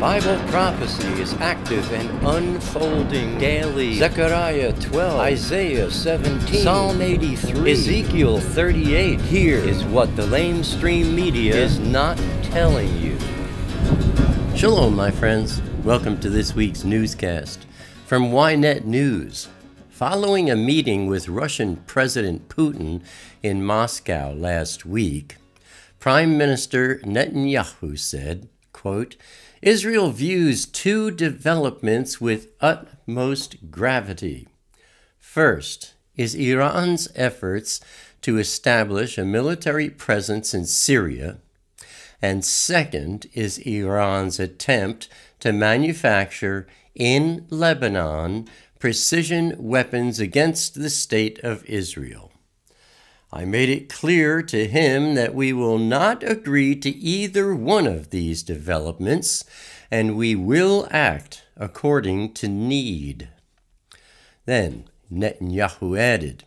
Bible prophecy is active and unfolding daily. Zechariah 12, Isaiah 17, Psalm 83, Ezekiel 38. Here is what the LameStream Media is not telling you. Shalom, my friends. Welcome to this week's newscast from Ynet News. Following a meeting with Russian President Putin in Moscow last week, Prime Minister Netanyahu said, quote, Israel views two developments with utmost gravity. First is Iran's efforts to establish a military presence in Syria, and second is Iran's attempt to manufacture in Lebanon precision weapons against the state of Israel. I made it clear to him that we will not agree to either one of these developments, and we will act according to need. Then Netanyahu added,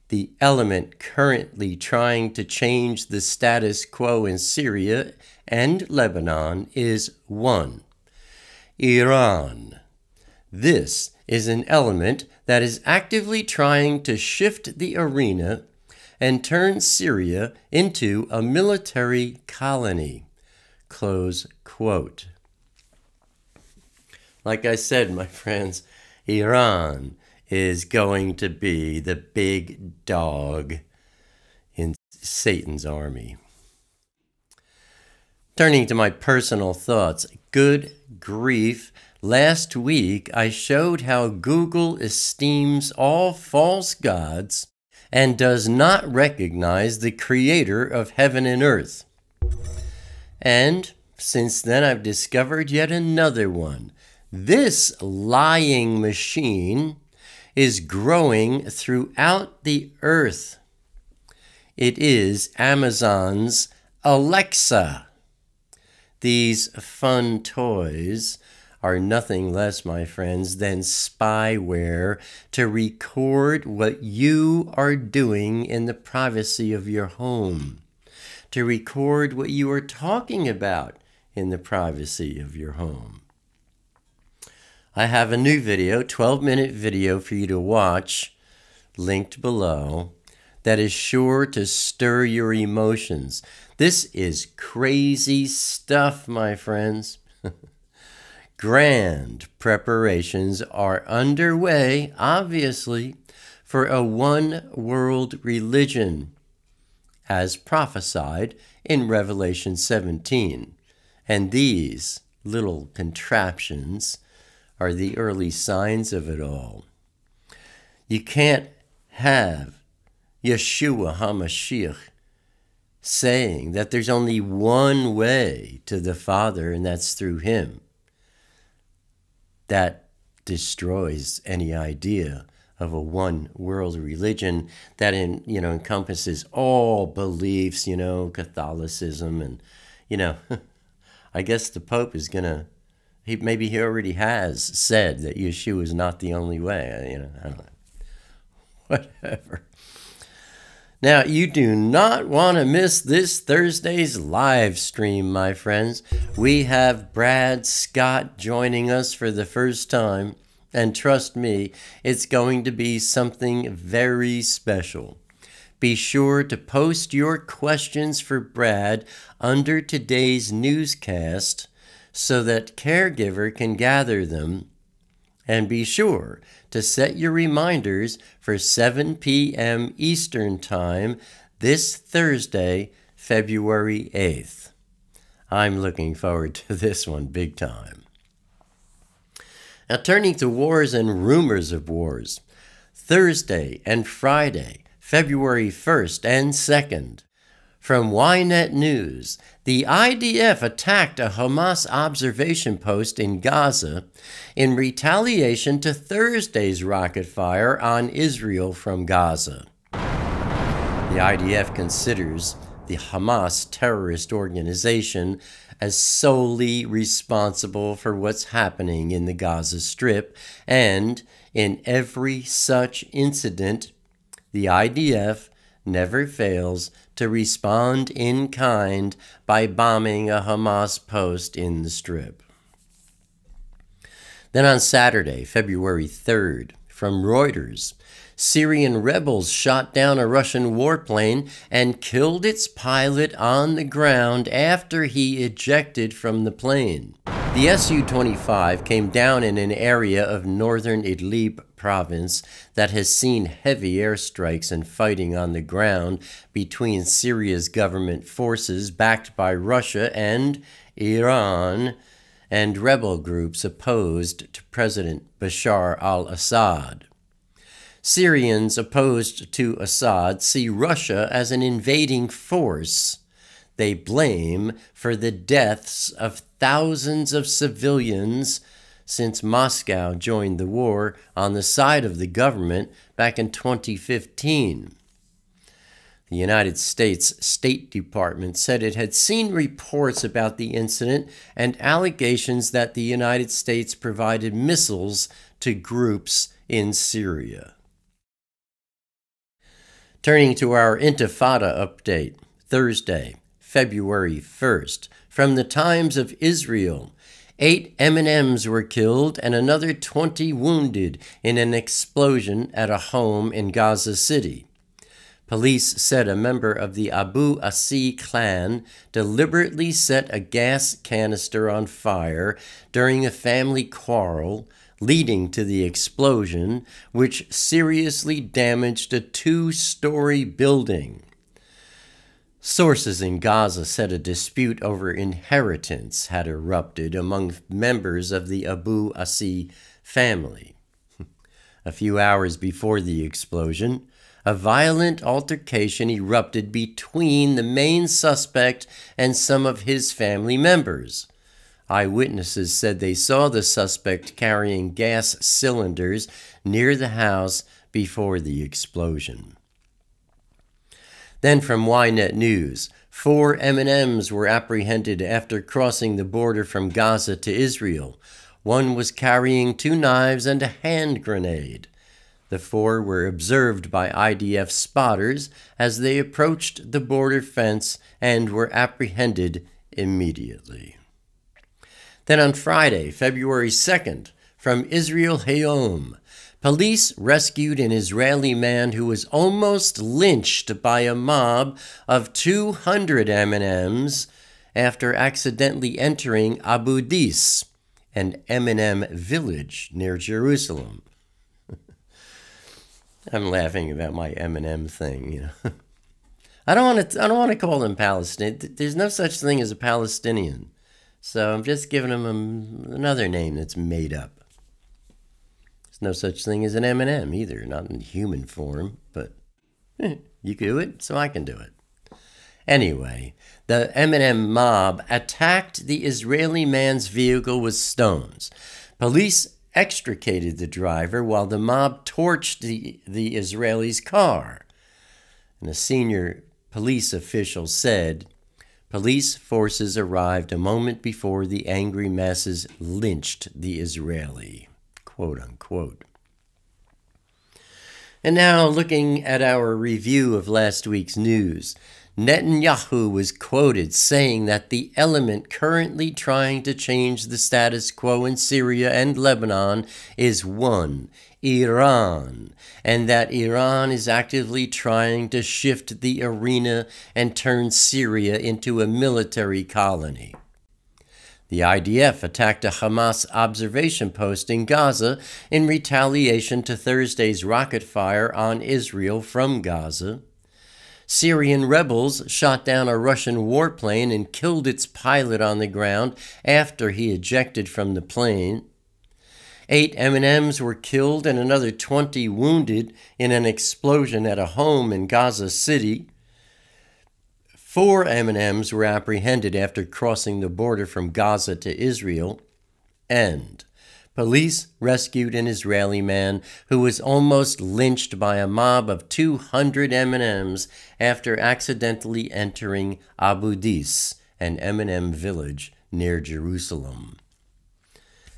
the element currently trying to change the status quo in Syria and Lebanon is one, Iran. This is an element that is actively trying to shift the arena and turn Syria into a military colony. Close quote. Like I said, my friends, Iran is going to be the big dog in Satan's army. Turning to my personal thoughts, good grief. Last week, I showed how Google esteems all false gods and does not recognize the creator of heaven and earth. And since then, I've discovered yet another one. This lying machine is growing throughout the earth. It is Amazon's Alexa. These fun toys are nothing less, my friends, than spyware to record what you are doing in the privacy of your home, to record what you are talking about in the privacy of your home. I have a new video, 12-minute video for you to watch, linked below, that is sure to stir your emotions. This is crazy stuff, my friends. Grand preparations are underway, obviously, for a one-world religion, as prophesied in Revelation 17. And these little contraptions are the early signs of it all. You can't have Yeshua HaMashiach saying that there's only one way to the Father, and that's through him. That destroys any idea of a one-world religion that encompasses all beliefs, Catholicism, and, I guess the Pope is going to, maybe he already has said that Yeshua is not the only way, I don't know. Whatever. Now, you do not want to miss this Thursday's live stream, my friends. We have Brad Scott joining us for the first time, and trust me, it's going to be something very special. Be sure to post your questions for Brad under today's newscast so that Caregiver can gather them, and be sure to set your reminders for 7 p.m. Eastern Time this Thursday, February 8th. I'm looking forward to this one big time. Now, turning to wars and rumors of wars, Thursday and Friday, February 1st and 2nd, from Ynet News, the IDF attacked a Hamas observation post in Gaza in retaliation to Thursday's rocket fire on Israel from Gaza. The IDF considers the Hamas terrorist organization as solely responsible for what's happening in the Gaza Strip, and in every such incident, the IDF never fails to respond in kind by bombing a Hamas post in the Strip. Then on Saturday, February 3rd, from Reuters, Syrian rebels shot down a Russian warplane and killed its pilot on the ground after he ejected from the plane. The Su-25 came down in an area of northern Idlib province that has seen heavy airstrikes and fighting on the ground between Syria's government forces backed by Russia and Iran and rebel groups opposed to President Bashar al-Assad. Syrians opposed to Assad see Russia as an invading force they blame for the deaths of thousands of civilians since Moscow joined the war on the side of the government back in 2015. The United States State Department said it had seen reports about the incident and allegations that the United States provided missiles to groups in Syria. Turning to our Intifada update, Thursday, February 1st, from the Times of Israel, 8 M&Ms were killed and another 20 wounded in an explosion at a home in Gaza City. Police said a member of the Abu Asi clan deliberately set a gas canister on fire during a family quarrel, leading to the explosion, which seriously damaged a 2-story building. Sources in Gaza said a dispute over inheritance had erupted among members of the Abu Asi family. A few hours before the explosion, a violent altercation erupted between the main suspect and some of his family members. Eyewitnesses said they saw the suspect carrying gas cylinders near the house before the explosion. Then from Ynet News, 4 M&Ms were apprehended after crossing the border from Gaza to Israel. One was carrying 2 knives and a hand grenade. The 4 were observed by IDF spotters as they approached the border fence and were apprehended immediately. Then on Friday, February 2nd, from Israel Hayom, police rescued an Israeli man who was almost lynched by a mob of 200 M&Ms after accidentally entering Abu Dis, an M&M village near Jerusalem. I'm laughing about my M&M thing, you know. I don't want to call them Palestinian. There's no such thing as a Palestinian. So I'm just giving them another name that's made up. There's no such thing as an M&M either, not in human form, but you can do it, so I can do it. Anyway, the M&M mob attacked the Israeli man's vehicle with stones. Police extricated the driver while the mob torched the Israeli's car. And a senior police official said, police forces arrived a moment before the angry masses lynched the Israeli, quote unquote. And now looking at our review of last week's news, Netanyahu was quoted saying that the element currently trying to change the status quo in Syria and Lebanon is one, Iran, and that Iran is actively trying to shift the arena and turn Syria into a military colony. The IDF attacked a Hamas observation post in Gaza in retaliation to Thursday's rocket fire on Israel from Gaza. Syrian rebels shot down a Russian warplane and killed its pilot on the ground after he ejected from the plane. 8 M&Ms were killed and another 20 wounded in an explosion at a home in Gaza City. 4 M&Ms were apprehended after crossing the border from Gaza to Israel. And police rescued an Israeli man who was almost lynched by a mob of 200 M&Ms after accidentally entering Abu Dis, an M&M village near Jerusalem.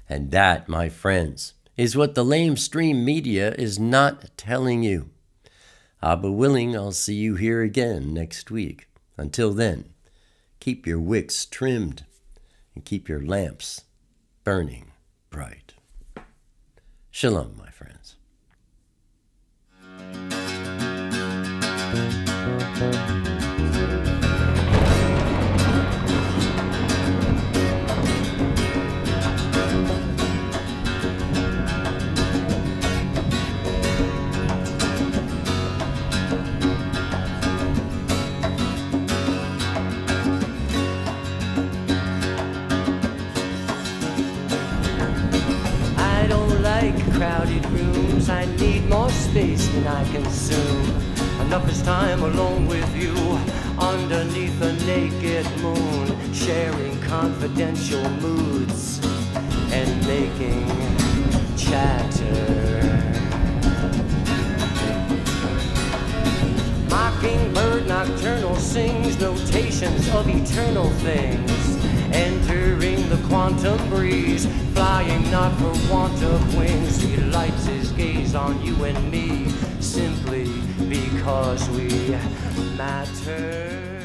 And that, my friends, is what the LameStream Media is not telling you. Abba willing, I'll see you here again next week. Until then, keep your wicks trimmed and keep your lamps burning bright. Shalom, my friends. Crowded rooms, I need more space than I consume. Enough is time alone with you, underneath a naked moon, sharing confidential moods and making chatter. Mockingbird nocturnal sings notations of eternal things, entering the quantum breeze, flying not for want of wings. He lights his gaze on you and me, simply because we matter.